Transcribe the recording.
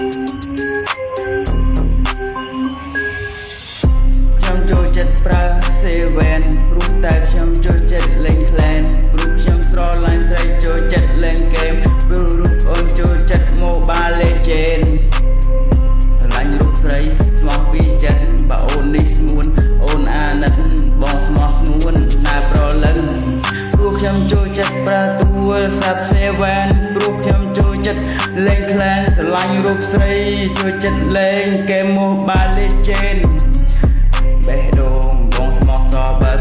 ខ្ញុំចូលចិត្តប្រើសេវែនព្រោះតែខ្ញុំចូលចិត្តលេងក្លែនព្រោះខ្ញុំស្រឡាញ់ស្រីចូលចិត្តលេងហ្គេមព្រោះរូបអូនចូលចិត្ត Mobile Legends ស្រឡាញ់រូបស្រីស្មោះពីចិត្តបើអូននេះស្ងួនអូនអាណិតបងស្មោះស្ងួនណាប្រលឹងព្រោះខ្ញុំចូលចិត្តប្រើទូរស័ព្ទសេវែនព្រោះខ្ញុំចូលចិត្តលេងក្លែនស្រឡាញ់រូបស្រីចូលចិត្តលេងហ្គេម Mobile Legends បេះដូងបងស្មោះសរបើ